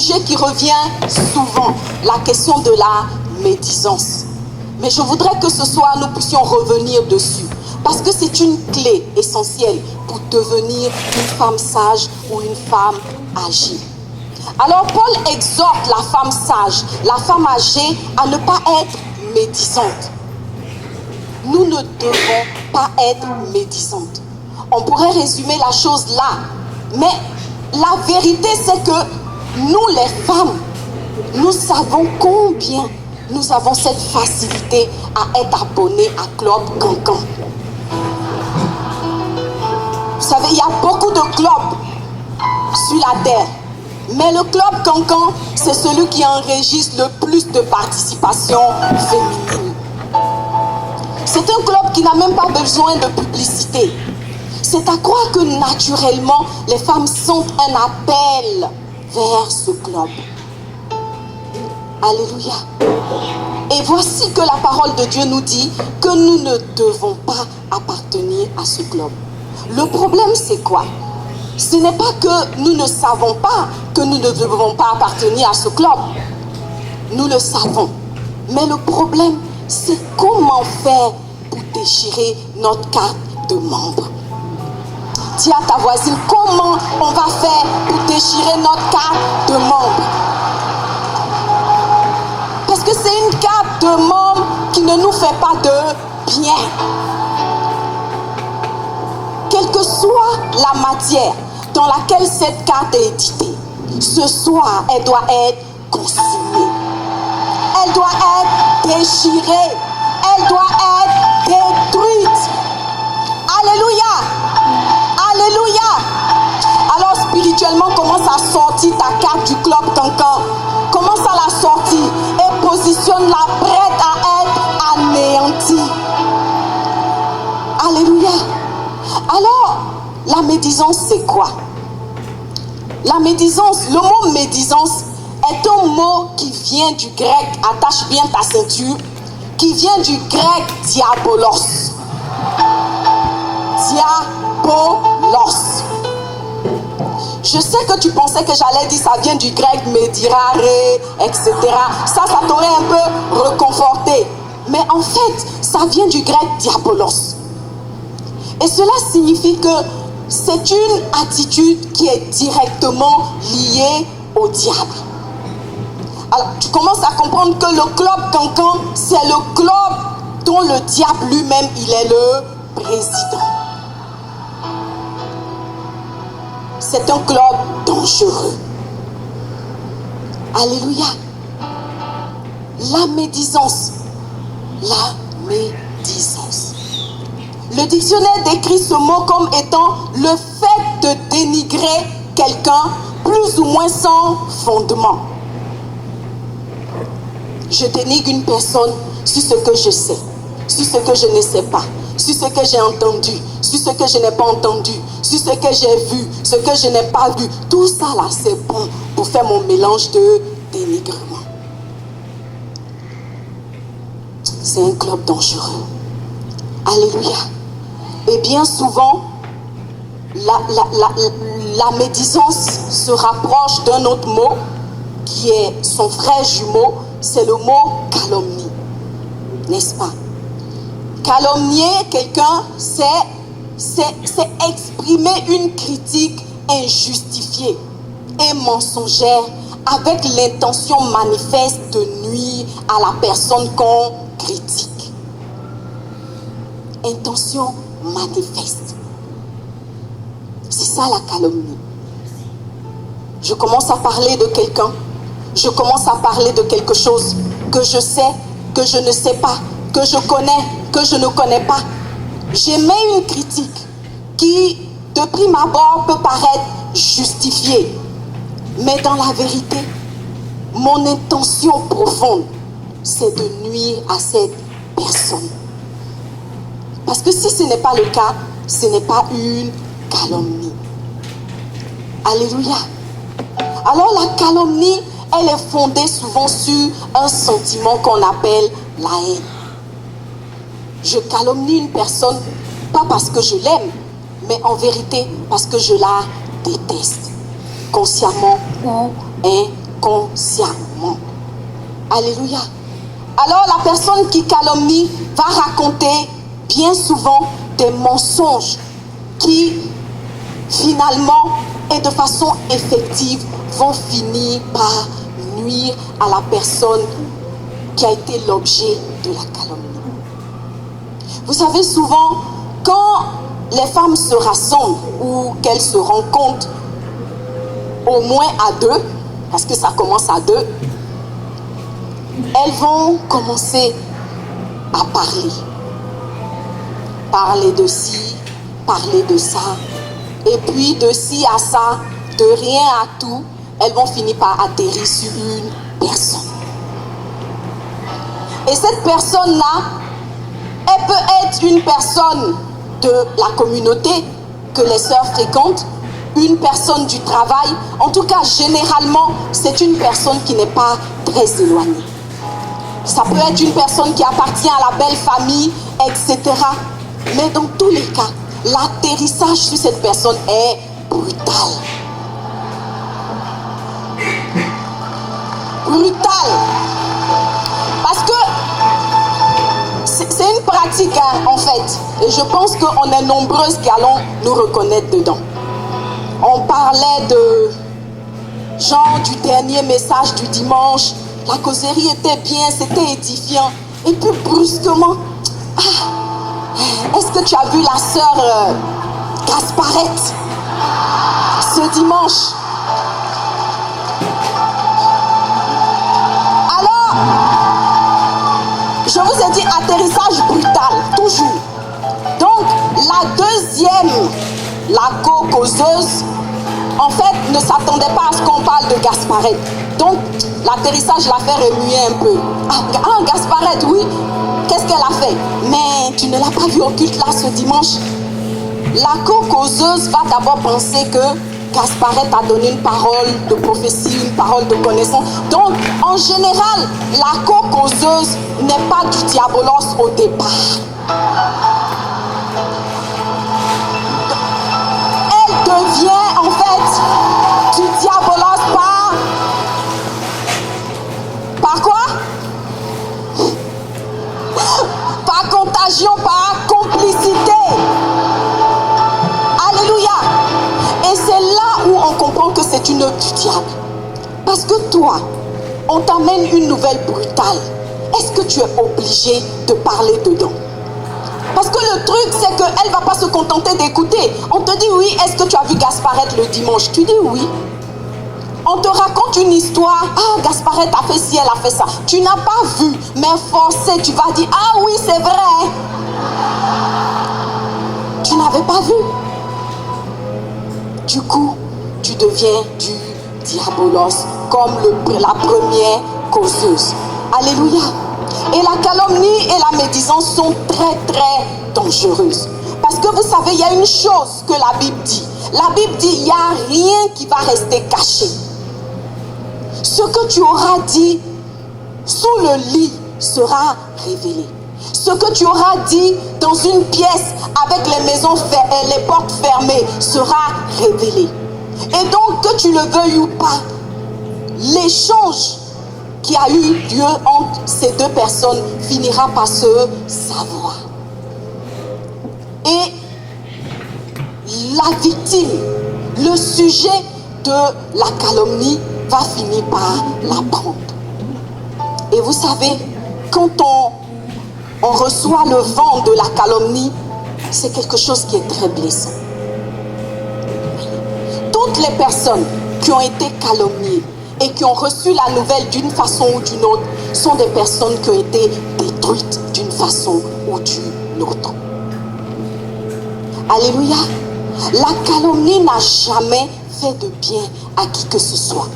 sujet qui revient souvent, la question de la médisance. Mais je voudrais que ce soir, nous puissions revenir dessus. Parce que c'est une clé essentielle pour devenir une femme sage ou une femme âgée. Alors Paul exhorte la femme sage, la femme âgée, à ne pas être médisante. Nous ne devons pas être médisantes. On pourrait résumer la chose là. Mais la vérité, c'est que nous les femmes, nous savons combien nous avons cette facilité à être abonnés à Club Cancan. Vous savez, il y a beaucoup de clubs sur la terre. Mais le Club Cancan, c'est celui qui enregistre le plus de participation féminine. C'est un club qui n'a même pas besoin de publicité. C'est à croire que naturellement, les femmes sentent un appel vers ce club. Alléluia. Et voici que la parole de Dieu nous dit que nous ne devons pas appartenir à ce club. Le problème, c'est quoi? Ce n'est pas que nous ne savons pas que nous ne devons pas appartenir à ce club. Nous le savons. Mais le problème, c'est comment faire pour déchirer notre carte de membre. Dis à ta voisine, comment on va faire pour déchirer notre carte de membre? Parce que c'est une carte de membre qui ne nous fait pas de bien. Quelle que soit la matière dans laquelle cette carte est éditée, ce soir, elle doit être consumée. Elle doit être déchirée. Elle doit être détruite. Alléluia. Alléluia. Alors spirituellement, commence à sortir ta carte du Club Cancan. Commence à la sortir et positionne-la prête à être anéantie. Alléluia. Alors, la médisance, c'est quoi? La médisance, le mot médisance est un mot qui vient du grec, attache bien ta ceinture, qui vient du grec diabolos. Diabolos. Je sais que tu pensais que j'allais dire ça vient du grec médirare, etc. Ça t'aurait un peu reconforté. Mais en fait, ça vient du grec diabolos. Et cela signifie que c'est une attitude qui est directement liée au diable. Alors, tu commences à comprendre que le Club Cancan, c'est le club dont le diable lui-même, il est le président. C'est un club dangereux. Alléluia. La médisance. La médisance. Le dictionnaire décrit ce mot comme étant le fait de dénigrer quelqu'un plus ou moins sans fondement. Je dénigre une personne sur ce que je sais, sur ce que je ne sais pas, sur ce que j'ai entendu, sur ce que je n'ai pas entendu, sur ce que j'ai vu, ce que je n'ai pas vu. Tout ça là, c'est bon pour faire mon mélange de dénigrement. C'est un club dangereux. Alléluia. Et bien souvent, la médisance se rapproche d'un autre mot qui est son frère jumeau, c'est le mot calomnie. N'est-ce pas? Calomnier quelqu'un, c'est exprimer une critique injustifiée et mensongère avec l'intention manifeste de nuire à la personne qu'on critique. Intention manifeste. C'est ça la calomnie. Je commence à parler de quelqu'un, je commence à parler de quelque chose que je sais, que je ne sais pas, que je connais, que je ne connais pas. J'émets une critique qui, de prime abord, peut paraître justifiée. Mais dans la vérité, mon intention profonde, c'est de nuire à cette personne. Parce que si ce n'est pas le cas, ce n'est pas une calomnie. Alléluia. Alors la calomnie, elle est fondée souvent sur un sentiment qu'on appelle la haine. Je calomnie une personne, pas parce que je l'aime, mais en vérité parce que je la déteste, consciemment ou consciemment. Alléluia. Alors la personne qui calomnie va raconter bien souvent des mensonges qui finalement et de façon effective vont finir par nuire à la personne qui a été l'objet de la calomnie. Vous savez, souvent, quand les femmes se rassemblent ou qu'elles se rencontrent au moins à deux, parce que ça commence à deux, elles vont commencer à parler. Parler de ci, parler de ça. Et puis de ci à ça, de rien à tout, elles vont finir par atterrir sur une personne. Et cette personne-là, elle peut être une personne de la communauté que les sœurs fréquentent, une personne du travail. En tout cas, généralement, c'est une personne qui n'est pas très éloignée. Ça peut être une personne qui appartient à la belle famille, etc. Mais dans tous les cas, l'atterrissage sur cette personne est brutal. Brutal. Parce que c'est une pratique, en fait. Et je pense qu'on est nombreuses qui allons nous reconnaître dedans. On parlait de genre du dernier message du dimanche. La causerie était bien, c'était édifiant. Et puis brusquement, est-ce que tu as vu la sœur Gasparette ce dimanche? Alors, je vous ai dit atterrissage brutal, toujours. Donc, la deuxième, la co-causeuse, en fait, ne s'attendait pas à ce qu'on parle de Gasparette. Donc, l'atterrissage l'a fait remuer un peu. Ah, Gasparette, oui. Qu'est-ce qu'elle a fait? Mais tu ne l'as pas vu au culte là ce dimanche. La co-causeuse va d'abord penser que Gasparette a donné une parole de prophétie, une parole de connaissance. Donc, en général, la co-causeuse n'est pas du diabolos au départ. Elle devient en fait du diabolos par quoi? Par contagion, par complicité. Alléluia. Et c'est là où on comprend que c'est une œuvre du diable. Parce que toi, on t'amène une nouvelle brutale. Est-ce que tu es obligé de parler dedans? Parce que le truc, c'est qu'elle ne va pas se contenter d'écouter. On te dit oui, est-ce que tu as vu Gasparette le dimanche? Tu dis oui. On te raconte une histoire. Ah, Gasparette a fait ci, elle a fait ça. Tu n'as pas vu, mais forcé, tu vas dire ah oui, c'est vrai. Tu n'avais pas vu. Du coup, tu deviens du diabolos comme la première causeuse. Alléluia. Et la calomnie et la médisance sont très très dangereuses. Parce que vous savez, il y a une chose que la Bible dit. La Bible dit, il n'y a rien qui va rester caché. Ce que tu auras dit sous le lit sera révélé. Ce que tu auras dit dans une pièce avec les portes fermées sera révélé. Et donc, que tu le veuilles ou pas, l'échange qui a eu lieu entre ces deux personnes finira par se savoir. Et la victime, le sujet de la calomnie va finir par l'apprendre. Et vous savez, quand on reçoit le vent de la calomnie, c'est quelque chose qui est très blessant. Toutes les personnes qui ont été calomniées et qui ont reçu la nouvelle d'une façon ou d'une autre sont des personnes qui ont été détruites d'une façon ou d'une autre. Alléluia. La calomnie n'a jamais fait de bien à qui que ce soit.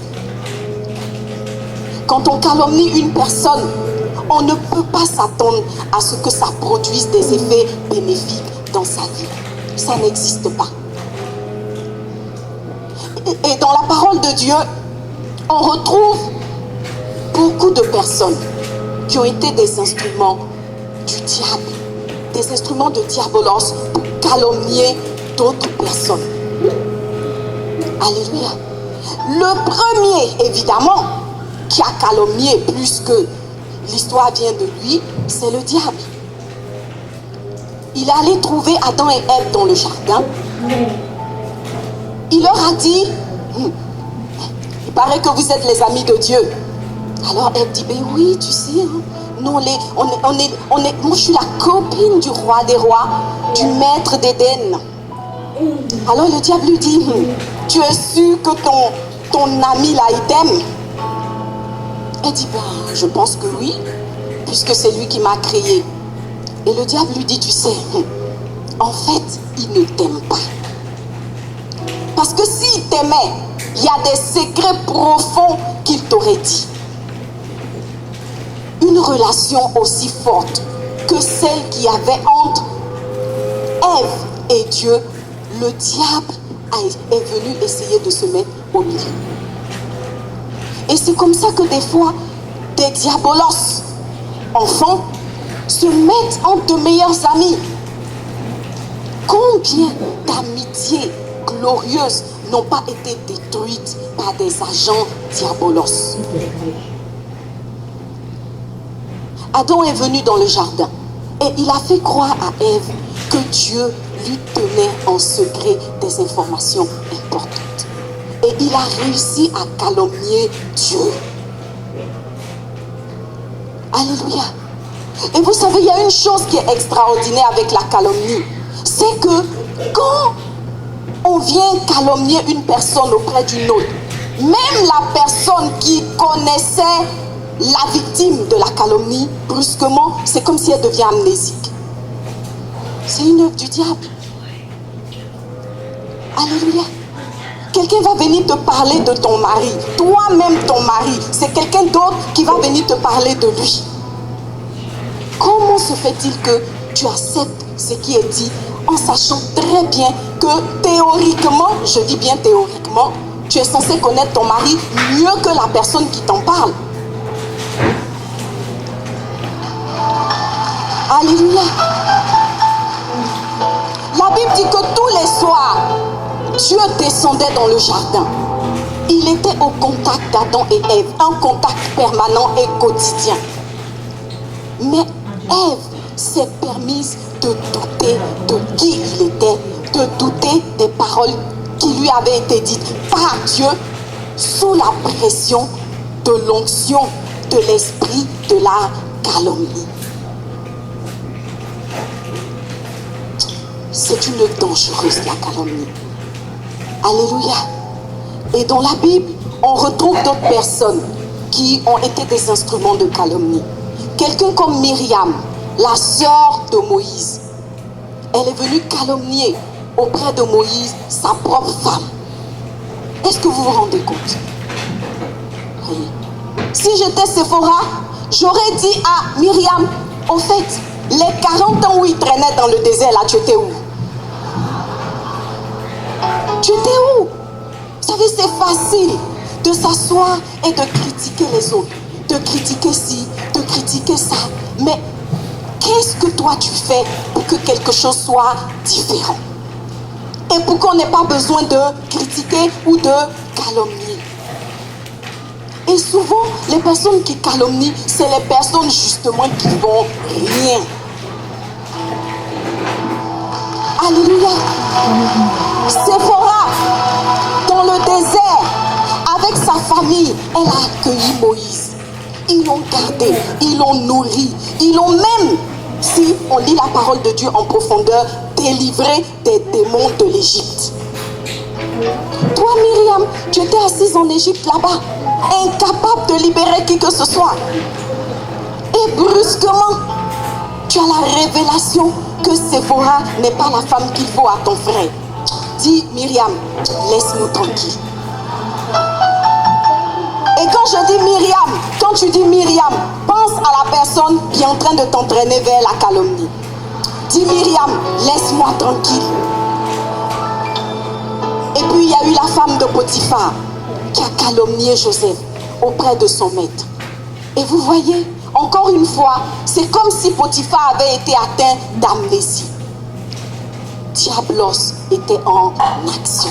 Quand on calomnie une personne, on ne peut pas s'attendre à ce que ça produise des effets bénéfiques dans sa vie. Ça n'existe pas. Et dans la parole de Dieu, on retrouve beaucoup de personnes qui ont été des instruments du diable, des instruments de diabolos pour calomnier d'autres personnes. Alléluia. Le premier, évidemment, qui a calomnié plus que l'histoire vient de lui, c'est le diable. Il est allé trouver Adam et Ève dans le jardin. Il leur a dit, il paraît que vous êtes les amis de Dieu. Alors Ève dit, ben oui, tu sais, hein, nous moi je suis la copine du roi des rois, du maître d'Éden. Alors le diable lui dit, tu es sûr que ton ami là, il t'aime? Elle dit, ben, je pense que oui, puisque c'est lui qui m'a créé. Et le diable lui dit, tu sais, en fait, il ne t'aime pas. Parce que s'il t'aimait, il y a des secrets profonds qu'il t'aurait dit. Une relation aussi forte que celle qu'il y avait entre Ève et Dieu, le diable est venu essayer de se mettre au milieu. Et c'est comme ça que des fois, des diabolos, enfants, se mettent entre de meilleurs amis. Combien d'amitiés glorieuses n'ont pas été détruites par des agents diabolos? Adam est venu dans le jardin et il a fait croire à Ève que Dieu lui tenait en secret des informations importantes. Et il a réussi à calomnier Dieu. Alléluia. Et vous savez, il y a une chose qui est extraordinaire avec la calomnie. C'est que quand on vient calomnier une personne auprès d'une autre, même la personne qui connaissait la victime de la calomnie, brusquement, c'est comme si elle devient amnésique. C'est une œuvre du diable. Alléluia. Quelqu'un va venir te parler de ton mari. Toi-même, ton mari, c'est quelqu'un d'autre qui va venir te parler de lui. Comment se fait-il que tu acceptes ce qui est dit en sachant très bien que théoriquement, je dis bien théoriquement, tu es censé connaître ton mari mieux que la personne qui t'en parle? Alléluia. La Bible dit que tous les soirs, Dieu descendait dans le jardin. Il était au contact d'Adam et Ève, un contact permanent et quotidien. Mais Ève s'est permise de douter de qui il était, de douter des paroles qui lui avaient été dites par Dieu sous la pression de l'onction de l'esprit de la calomnie. C'est une œuvre dangereuse, la calomnie. Alléluia. Et dans la Bible, on retrouve d'autres personnes qui ont été des instruments de calomnie. Quelqu'un comme Myriam, la sœur de Moïse. Elle est venue calomnier auprès de Moïse sa propre femme. Est-ce que vous vous rendez compte? Oui. Si j'étais Séphora, j'aurais dit à Myriam, au fait, les 40 ans où il traînait dans le désert, là, tu étais où? Tu étais où? Vous savez, c'est facile de s'asseoir et de critiquer les autres, de critiquer ci, de critiquer ça. Mais qu'est-ce que toi tu fais pour que quelque chose soit différent? Et pour qu'on n'ait pas besoin de critiquer ou de calomnier. Et souvent, les personnes qui calomnient, c'est les personnes justement qui vont rien. Alléluia. Séphora, dans le désert, avec sa famille, elle a accueilli Moïse. Ils l'ont gardé, ils l'ont nourri, ils l'ont même, si on lit la parole de Dieu en profondeur, délivré des démons de l'Égypte. Toi, Myriam, tu étais assise en Égypte là-bas, incapable de libérer qui que ce soit. Et brusquement, tu as la révélation que Séphora n'est pas la femme qu'il faut à ton frère. Dis, Myriam, laisse-nous tranquille. Et quand je dis Myriam, quand tu dis Myriam, pense à la personne qui est en train de t'entraîner vers la calomnie. Dis, Myriam, laisse-moi tranquille. Et puis il y a eu la femme de Potiphar qui a calomnié Joseph auprès de son maître. Et vous voyez, encore une fois, c'est comme si Potiphar avait été atteint d'amnésie. Diablos était en action.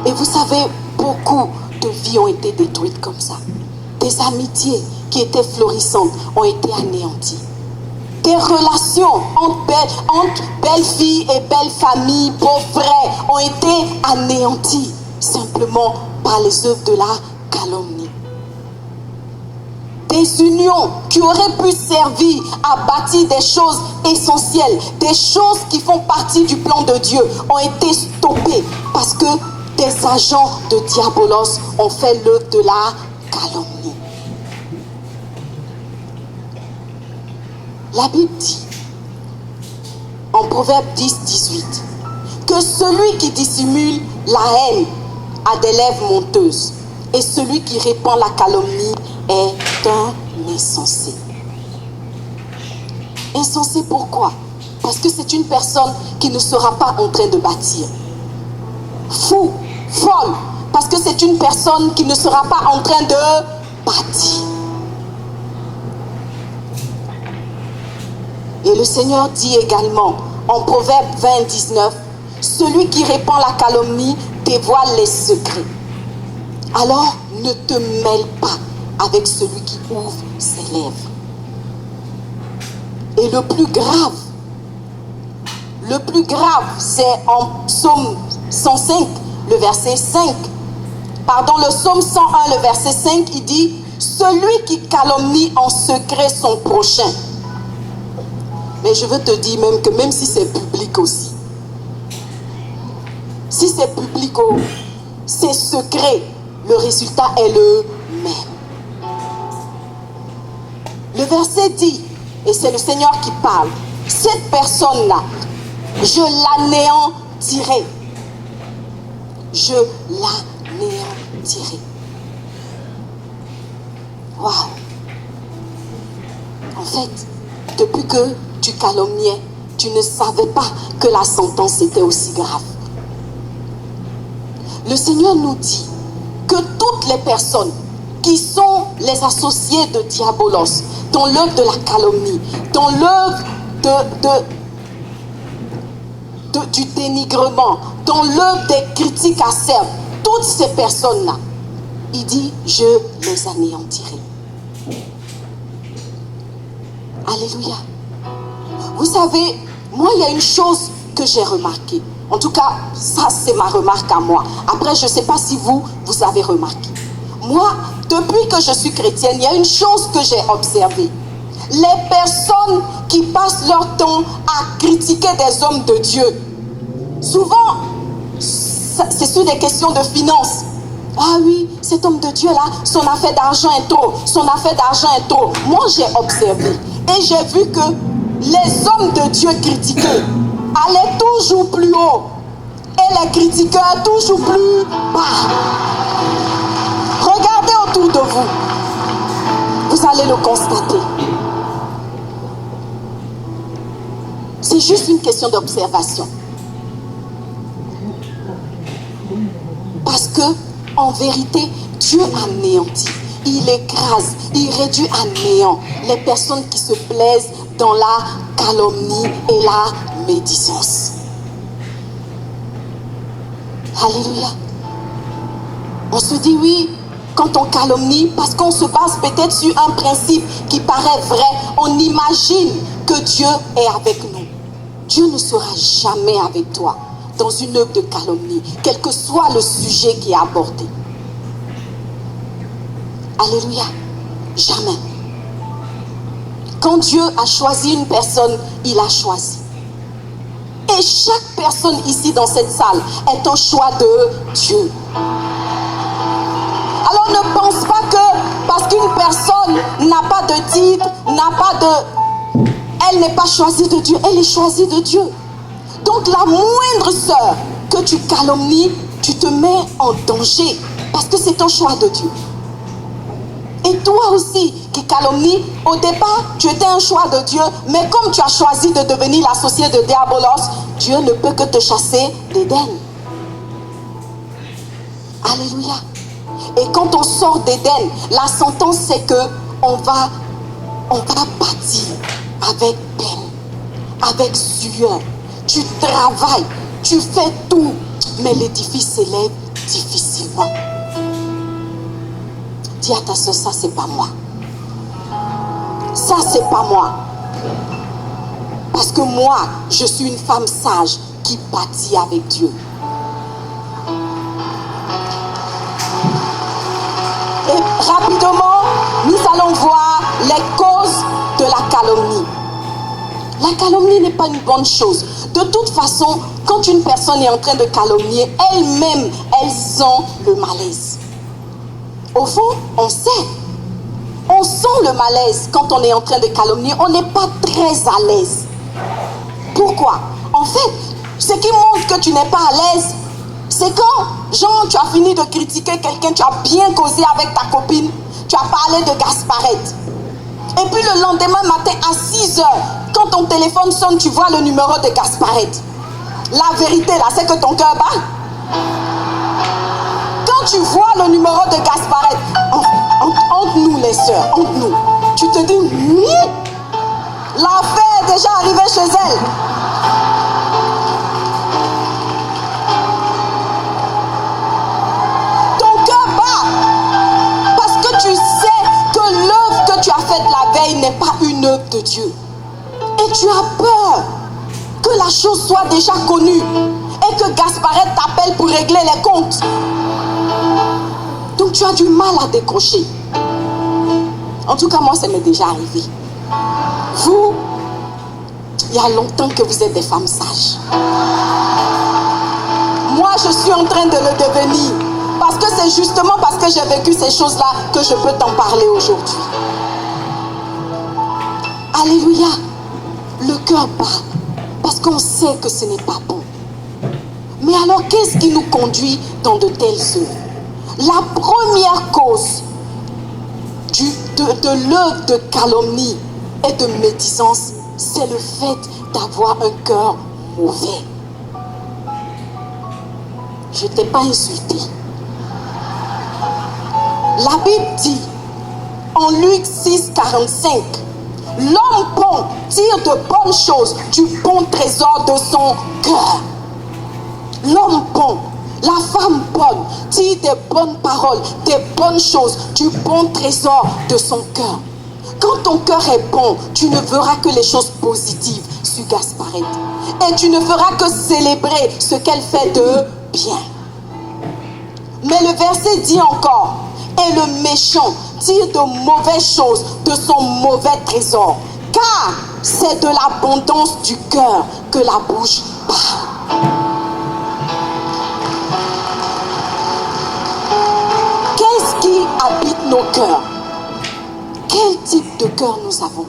Et vous savez, beaucoup de vies ont été détruites comme ça. Des amitiés qui étaient florissantes ont été anéanties. Des relations entre belles-filles et belles-familles, beaux-frères, ont été anéanties simplement par les œuvres de la calomnie. Des unions qui auraient pu servir à bâtir des choses essentielles, des choses qui font partie du plan de Dieu, ont été stoppées parce que des agents de diabolos ont fait l'œuvre de la calomnie. La Bible dit, en Proverbe 10-18, que celui qui dissimule la haine a des lèvres monteuses, et celui qui répand la calomnie est un insensé. Insensé pourquoi? Parce que c'est une personne qui ne sera pas en train de bâtir. Fou, folle, parce que c'est une personne qui ne sera pas en train de bâtir. Et le Seigneur dit également en Proverbe 20-19, celui qui répand la calomnie dévoile les secrets. Alors ne te mêle pas avec celui qui ouvre ses lèvres. Et le plus grave, c'est en Psaume 105, le verset 5. Pardon, le Psaume 101, le verset 5, il dit, celui qui calomnie en secret son prochain. Mais je veux te dire même que même si c'est public aussi, si c'est public ou c'est secret, le résultat est le même. Le verset dit, et c'est le Seigneur qui parle, cette personne-là, je l'anéantirai. Je l'anéantirai. Waouh! En fait, depuis que tu calomniais, tu ne savais pas que la sentence était aussi grave. Le Seigneur nous dit que toutes les personnes qui sont les associés de diabolos, dans l'œuvre de la calomnie, dans l'œuvre du dénigrement, dans l'œuvre des critiques acerbes, toutes ces personnes-là, il dit, je les anéantirai. Alléluia. Vous savez, moi, il y a une chose que j'ai remarquée. En tout cas, ça, c'est ma remarque à moi. Après, je ne sais pas si vous avez remarqué. Moi, depuis que je suis chrétienne, il y a une chose que j'ai observée. Les personnes qui passent leur temps à critiquer des hommes de Dieu, souvent, c'est sur des questions de finances. Ah oui, cet homme de Dieu-là, son affaire d'argent est trop, son affaire d'argent est trop. Moi, j'ai observé et j'ai vu que les hommes de Dieu critiqués allaient toujours plus haut et les critiqueurs toujours plus bas. Regardez autour de vous, vous allez le constater. C'est juste une question d'observation. Parce que, en vérité, Dieu anéantit, il écrase, il réduit à néant les personnes qui se plaisent dans la calomnie et la médisance. Alléluia. On se dit oui, quand on calomnie, parce qu'on se base peut-être sur un principe qui paraît vrai, on imagine que Dieu est avec nous. Dieu ne sera jamais avec toi dans une œuvre de calomnie, quel que soit le sujet qui est abordé. Alléluia. Jamais. Quand Dieu a choisi une personne, il a choisi. Et chaque personne ici dans cette salle est un choix de Dieu. Alors ne pense pas que parce qu'une personne n'a pas de titre, elle n'est pas choisie de Dieu, elle est choisie de Dieu. Donc la moindre sœur que tu calomnies, tu te mets en danger parce que c'est un choix de Dieu. Et toi aussi qui calomnie, au départ tu étais un choix de Dieu, mais comme tu as choisi de devenir l'associé de diabolos, Dieu ne peut que te chasser d'Éden. Alléluia. Et quand on sort d'Éden, la sentence c'est que on va bâtir avec peine, avec sueur. Tu travailles, tu fais tout, mais l'édifice s'élève difficilement. Dis à ta soeur, ça c'est pas moi. Ça c'est pas moi. Parce que moi, je suis une femme sage qui bâtit avec Dieu. Et rapidement, nous allons voir les causes de la calomnie. La calomnie n'est pas une bonne chose. De toute façon, quand une personne est en train de calomnier, elles-mêmes, elles ont le malaise. Au fond, on sait. On sent le malaise quand on est en train de calomnier. On n'est pas très à l'aise. Pourquoi? En fait, ce qui montre que tu n'es pas à l'aise, c'est quand, genre, tu as fini de critiquer quelqu'un, tu as bien causé avec ta copine, tu as parlé de Gasparette. Et puis le lendemain matin à 6 heures, quand ton téléphone sonne, tu vois le numéro de Gasparette. La vérité là, c'est que ton cœur bat. Quand tu vois le numéro de Gasparette, entre nous les sœurs, entre nous, tu te dis, l'affaire est déjà arrivée chez elle. Ton cœur bat. Parce que tu sais que l'œuvre que tu as faite la veille n'est pas une œuvre de Dieu. Et tu as peur que la chose soit déjà connue et que Gasparette t'appelle pour régler les comptes. Donc tu as du mal à décrocher. En tout cas, moi, ça m'est déjà arrivé. Vous, il y a longtemps que vous êtes des femmes sages. Moi, je suis en train de le devenir. Parce que c'est justement parce que j'ai vécu ces choses-là que je peux t'en parler aujourd'hui. Alléluia. Le cœur bat. Parce qu'on sait que ce n'est pas bon. Mais alors, qu'est-ce qui nous conduit dans de telles œuvres? La première cause de l'œuvre de calomnie et de médisance, c'est le fait d'avoir un cœur mauvais. Je ne t'ai pas insulté. La Bible dit, en Luc 6, 45, l'homme bon tire de bonnes choses du bon trésor de son cœur. L'homme bon, la femme bonne, tire des bonnes paroles, des bonnes choses du bon trésor de son cœur. Quand ton cœur est bon, tu ne verras que les choses positives sur Gasparette. Et tu ne feras que célébrer ce qu'elle fait de bien. Mais le verset dit encore, et le méchant tire de mauvaises choses de son mauvais trésor. Car c'est de l'abondance du cœur que la bouche parle. Qu'est-ce qui habite nos cœurs? Quel type de cœur nous avons?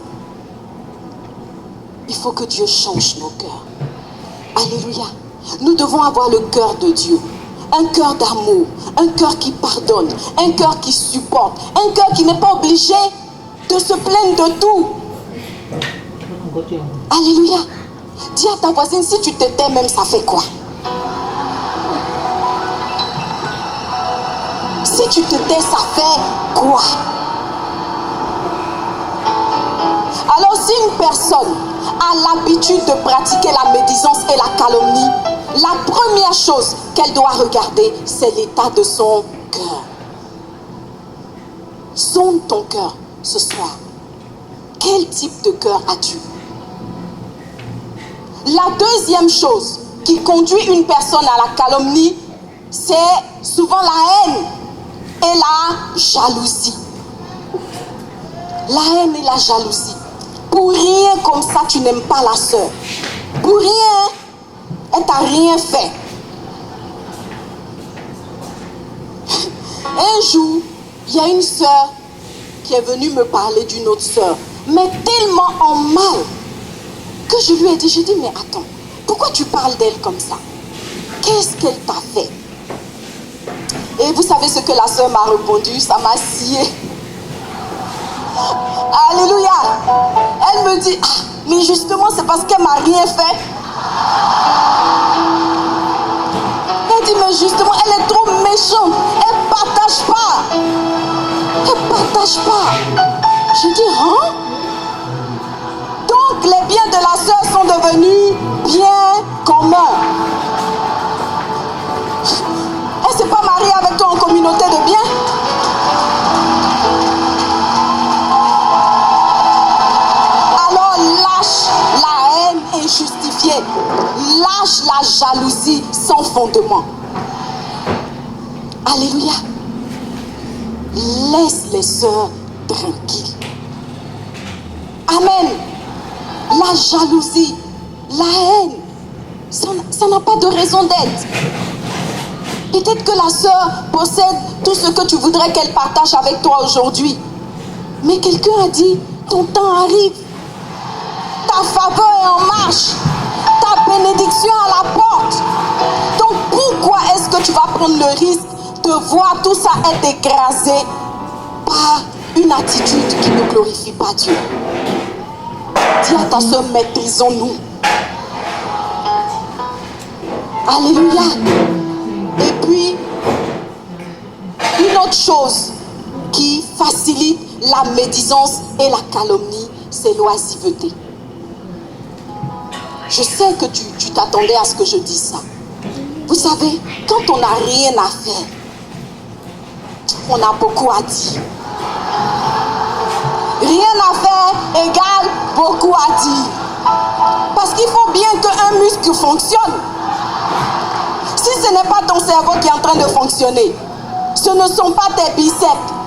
Il faut que Dieu change nos cœurs. Alléluia. Nous devons avoir le cœur de Dieu. Un cœur d'amour, un cœur qui pardonne, un cœur qui supporte, un cœur qui n'est pas obligé de se plaindre de tout. Alléluia. Dis à ta voisine, si tu te tais même, ça fait quoi? Si tu te tais, ça fait quoi? Alors si une personne a l'habitude de pratiquer la médisance et la calomnie, la première chose qu'elle doit regarder, c'est l'état de son cœur. Sonde ton cœur ce soir. Quel type de cœur as-tu? La deuxième chose qui conduit une personne à la calomnie, c'est souvent la haine et la jalousie. La haine et la jalousie. Pour rien comme ça, tu n'aimes pas la sœur. Pour rien, elle t'a rien fait. Un jour, il y a une sœur qui est venue me parler d'une autre sœur, mais tellement en mal que je lui ai dit, mais attends, pourquoi tu parles d'elle comme ça? Qu'est-ce qu'elle t'a fait? Et vous savez ce que la sœur m'a répondu? Ça m'a scié. Alléluia. Elle me dit, mais justement c'est parce qu'elle m'a rien fait. Elle dit, mais justement elle est trop méchante. Elle partage pas. Elle partage pas. Je dis, hein? Donc les biens de la sœur sont devenus biens communs. Et c'est pas communauté de bien. Alors lâche la haine injustifiée. Lâche la jalousie sans fondement. Alléluia. Laisse les sœurs tranquilles. Amen. La jalousie, la haine, ça n'a pas de raison d'être. Peut-être que la sœur possède tout ce que tu voudrais qu'elle partage avec toi aujourd'hui. Mais quelqu'un a dit, ton temps arrive. Ta faveur est en marche. Ta bénédiction à la porte. Donc pourquoi est-ce que tu vas prendre le risque de voir tout ça être écrasé par une attitude qui ne glorifie pas Dieu? Dis à ta soeur, maîtrisons-nous. Alléluia. Et puis, une autre chose qui facilite la médisance et la calomnie, c'est l'oisiveté. Je sais que tu t'attendais à ce que je dise ça. Vous savez, quand on n'a rien à faire, on a beaucoup à dire. Rien à faire égale beaucoup à dire. Parce qu'il faut bien qu'un muscle fonctionne. Si ce n'est pas ton cerveau qui est en train de fonctionner, ce ne sont pas tes biceps,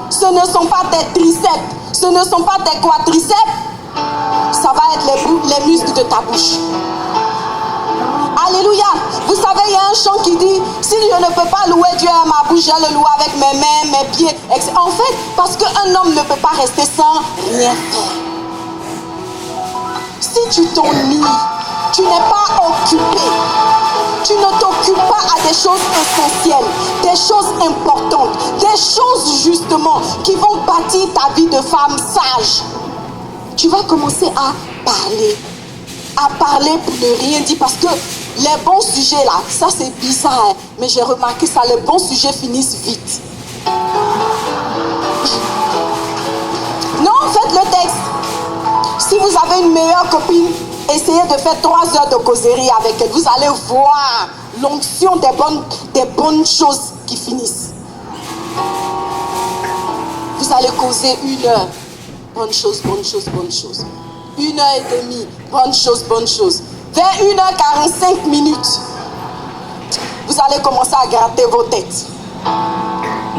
ce ne sont pas tes triceps, ce ne sont pas tes quadriceps, ça va être les muscles de ta bouche. Alléluia. Vous savez, il y a un chant qui dit, si je ne peux pas louer Dieu à ma bouche, je le loue avec mes mains, mes pieds. En fait, parce qu'un homme ne peut pas rester sans rien faire. Si tu t'ennuies, tu n'es pas occupé. Tu ne t'occupes pas à des choses essentielles, des choses importantes, des choses justement qui vont bâtir ta vie de femme sage. Tu vas commencer à parler pour ne rien dire, parce que les bons sujets là, ça c'est bizarre, hein, mais j'ai remarqué ça, les bons sujets finissent vite. Non, faites le texte. Si vous avez une meilleure copine, essayez de faire 3 heures de causerie avec elle. Vous allez voir l'onction des bonnes choses qui finissent. Vous allez causer 1 heure. Bonne chose, bonne chose, bonne chose. 1 heure et demie. Bonne chose, bonne chose. Vers 1h45, vous allez commencer à gratter vos têtes.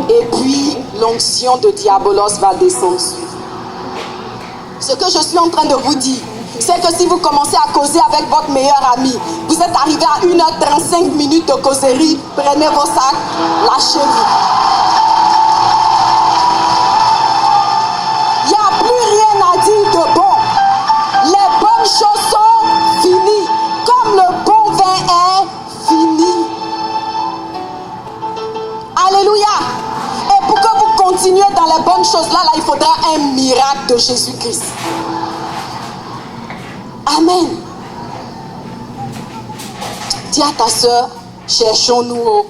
Et puis, l'onction de Diabolos va descendre sur vous. Ce que je suis en train de vous dire, c'est que si vous commencez à causer avec votre meilleur ami, vous êtes arrivé à 1h35 de causerie, prenez vos sacs, lâchez-vous. Il n'y a plus rien à dire de bon. Les bonnes choses sont finies, comme le bon vin est fini. Alléluia. Et pour que vous continuez dans les bonnes choses, là, il faudra un miracle de Jésus-Christ. Amen. Dis à ta soeur, cherchons-nous